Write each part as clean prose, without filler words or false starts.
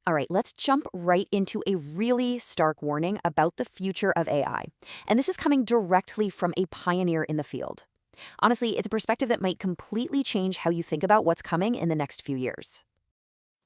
All right, let's jump right into a really stark warning about the future of AI. And this is coming directly from a pioneer in the field. Honestly, it's a perspective that might completely change how you think about what's coming in the next few years.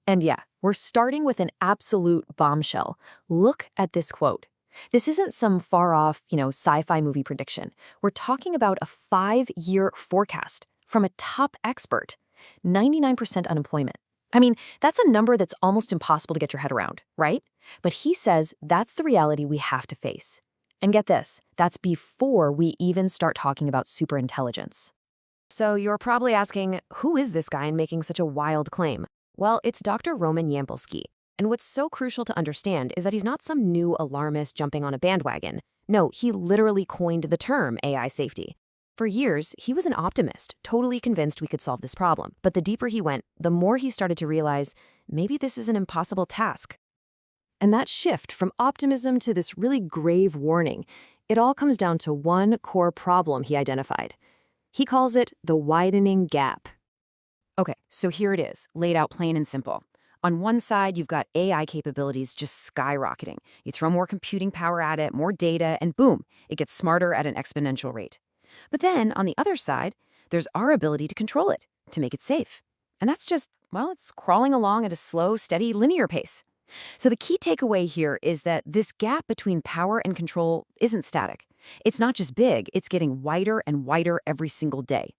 And yeah, we're starting with an absolute bombshell. Look at this quote. This isn't some far off, sci-fi movie prediction. We're talking about a 5-year forecast from a top expert. 99% unemployment. I mean, that's a number that's almost impossible to get your head around, right? But he says that's the reality we have to face. And get this, that's before we even start talking about superintelligence. So you're probably asking, who is this guy and making such a wild claim? Well, it's Dr. Roman Yampolskiy. And what's so crucial to understand is that he's not some new alarmist jumping on a bandwagon. No, he literally coined the term AI safety. For years, he was an optimist, totally convinced we could solve this problem. But the deeper he went, the more he started to realize maybe this is an impossible task. And that shift from optimism to this really grave warning, it all comes down to one core problem he identified. He calls it the widening gap. Okay, so here it is, laid out plain and simple. On one side, you've got AI capabilities just skyrocketing. You throw more computing power at it, more data, and boom, it gets smarter at an exponential rate. But then, on the other side, there's our ability to control it, to make it safe. And that's just, well, it's crawling along at a slow, steady, linear pace. So the key takeaway here is that this gap between power and control isn't static. It's not just big, it's getting wider and wider every single day.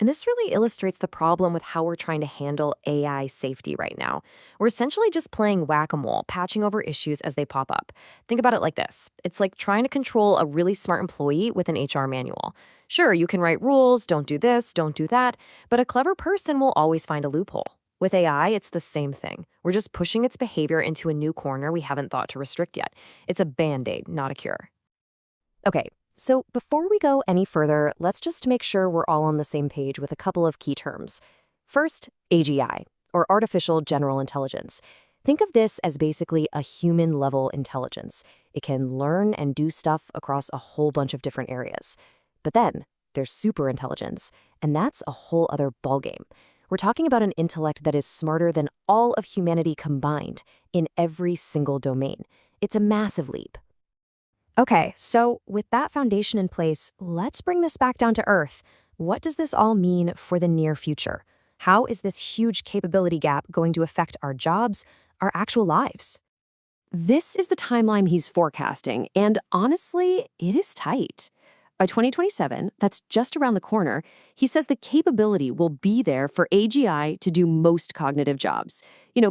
And this really illustrates the problem with how we're trying to handle AI safety right now. We're essentially just playing whack-a-mole, patching over issues as they pop up. Think about it like this. It's like trying to control a really smart employee with an HR manual. Sure, you can write rules, don't do this, don't do that, but a clever person will always find a loophole. With AI, it's the same thing. We're just pushing its behavior into a new corner we haven't thought to restrict yet. It's a band-aid, not a cure. Okay, so before we go any further, let's just make sure we're all on the same page with a couple of key terms. First, AGI, or artificial general intelligence. Think of this as basically a human-level intelligence. It can learn and do stuff across a whole bunch of different areas. But then, there's superintelligence, and that's a whole other ballgame. We're talking about an intellect that is smarter than all of humanity combined in every single domain. It's a massive leap. Okay, so with that foundation in place, let's bring this back down to earth. What does this all mean for the near future? How is this huge capability gap going to affect our jobs, our actual lives? This is the timeline he's forecasting, and honestly, it is tight. By 2027, that's just around the corner, he says the capability will be there for AGI to do most cognitive jobs.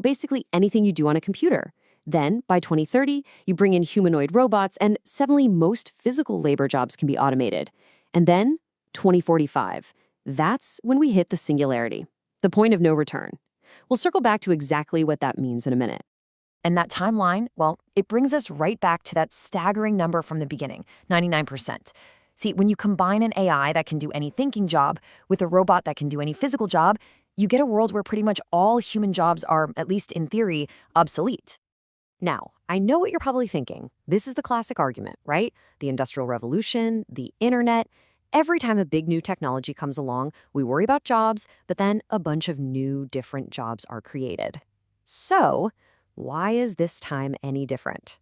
Basically anything you do on a computer. Then, by 2030, you bring in humanoid robots, and suddenly most physical labor jobs can be automated. And then, 2045. That's when we hit the singularity, the point of no return. We'll circle back to exactly what that means in a minute. And that timeline, well, it brings us right back to that staggering number from the beginning, 99%. See, when you combine an AI that can do any thinking job with a robot that can do any physical job, you get a world where pretty much all human jobs are, at least in theory, obsolete. Now, I know what you're probably thinking. This is the classic argument, right? The Industrial Revolution, the internet. Every time a big new technology comes along, we worry about jobs, but then a bunch of new, different jobs are created. So, why is this time any different?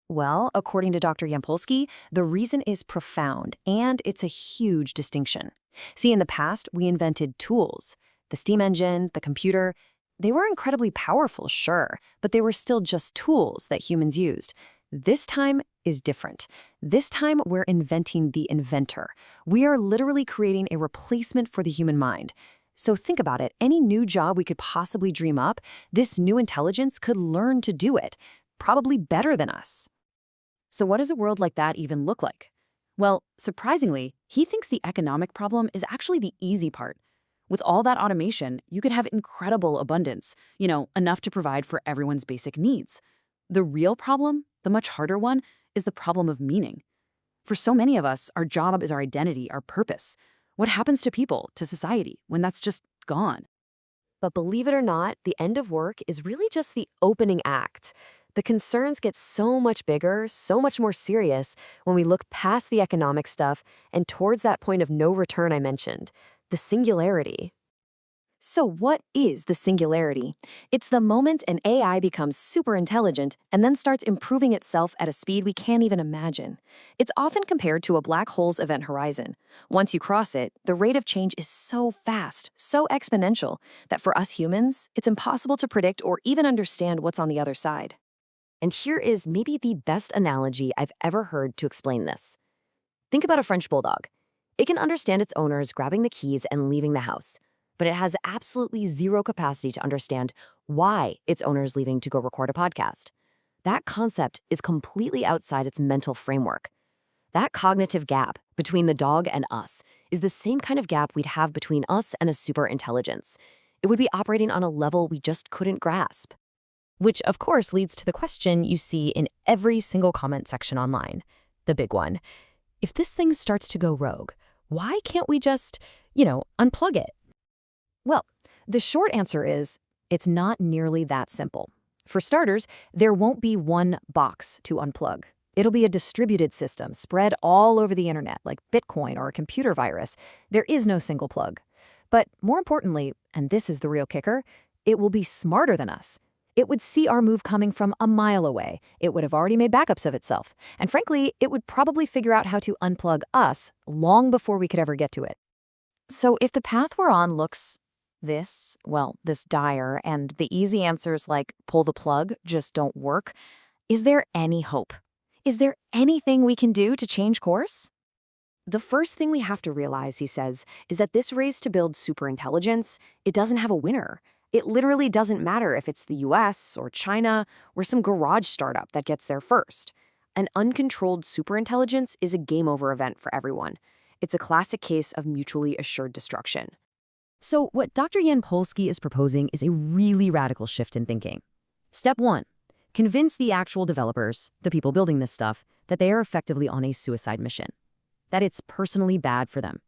Well, according to Dr. Yampolskiy, the reason is profound, and it's a huge distinction. See, in the past, we invented tools. The steam engine, the computer. They were incredibly powerful, sure, but they were still just tools that humans used. This time is different. This time, we're inventing the inventor. We are literally creating a replacement for the human mind. So think about it. Any new job we could possibly dream up, this new intelligence could learn to do it, probably better than us. So what does a world like that even look like? Well, surprisingly, he thinks the economic problem is actually the easy part. With all that automation, you could have incredible abundance, enough to provide for everyone's basic needs. The real problem, the much harder one, is the problem of meaning. For so many of us, our job is our identity, our purpose. What happens to people, to society, when that's just gone? But believe it or not, the end of work is really just the opening act. The concerns get so much bigger, so much more serious when we look past the economic stuff and towards that point of no return I mentioned, the singularity. So, what is the singularity? It's the moment an AI becomes super intelligent and then starts improving itself at a speed we can't even imagine. It's often compared to a black hole's event horizon. Once you cross it, the rate of change is so fast, so exponential, that for us humans, it's impossible to predict or even understand what's on the other side. And here is maybe the best analogy I've ever heard to explain this. Think about a French bulldog. It can understand its owners grabbing the keys and leaving the house, but it has absolutely zero capacity to understand why its owner is leaving to go record a podcast. That concept is completely outside its mental framework. That cognitive gap between the dog and us is the same kind of gap we'd have between us and a superintelligence. It would be operating on a level we just couldn't grasp. Which, of course, leads to the question you see in every single comment section online. The big one. If this thing starts to go rogue, why can't we just, unplug it? Well, the short answer is it's not nearly that simple. For starters, there won't be one box to unplug. It'll be a distributed system spread all over the internet like Bitcoin or a computer virus. There is no single plug. But more importantly, and this is the real kicker, it will be smarter than us. It would see our move coming from a mile away. It would have already made backups of itself. And frankly, it would probably figure out how to unplug us long before we could ever get to it. So if the path we're on looks this dire, and the easy answers like pull the plug just don't work, is there any hope? Is there anything we can do to change course? The first thing we have to realize, he says, is that this race to build superintelligence, it doesn't have a winner. It literally doesn't matter if it's the US or China or some garage startup that gets there first. An uncontrolled superintelligence is a game over event for everyone. It's a classic case of mutually assured destruction. So what Dr. Yampolskiy is proposing is a really radical shift in thinking. Step 1. Convince the actual developers, the people building this stuff, that they are effectively on a suicide mission. That it's personally bad for them.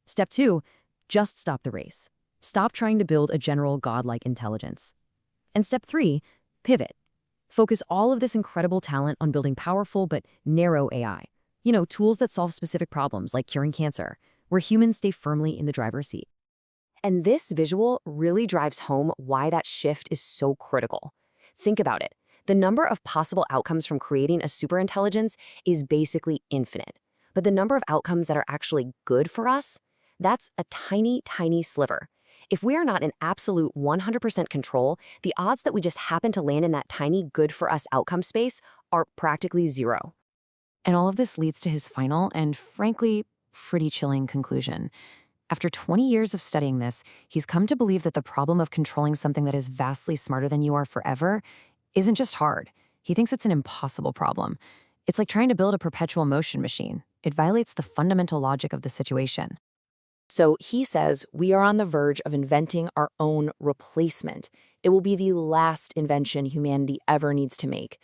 Step 2. Just stop the race. Stop trying to build a general godlike intelligence. And step 3, pivot. Focus all of this incredible talent on building powerful but narrow AI. Tools that solve specific problems like curing cancer, where humans stay firmly in the driver's seat. And this visual really drives home why that shift is so critical. Think about it. The number of possible outcomes from creating a superintelligence is basically infinite. But the number of outcomes that are actually good for us, that's a tiny, tiny sliver. If we are not in absolute 100% control, the odds that we just happen to land in that tiny good for us outcome space are practically zero. And all of this leads to his final and, frankly, pretty chilling conclusion. After 20 years of studying this, he's come to believe that the problem of controlling something that is vastly smarter than you are forever isn't just hard. He thinks it's an impossible problem. It's like trying to build a perpetual motion machine. It violates the fundamental logic of the situation. So he says we are on the verge of inventing our own replacement. It will be the last invention humanity ever needs to make.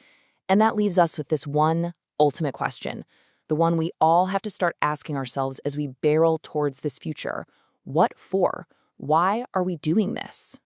And that leaves us with this one ultimate question, the one we all have to start asking ourselves as we barrel towards this future. What for? Why are we doing this?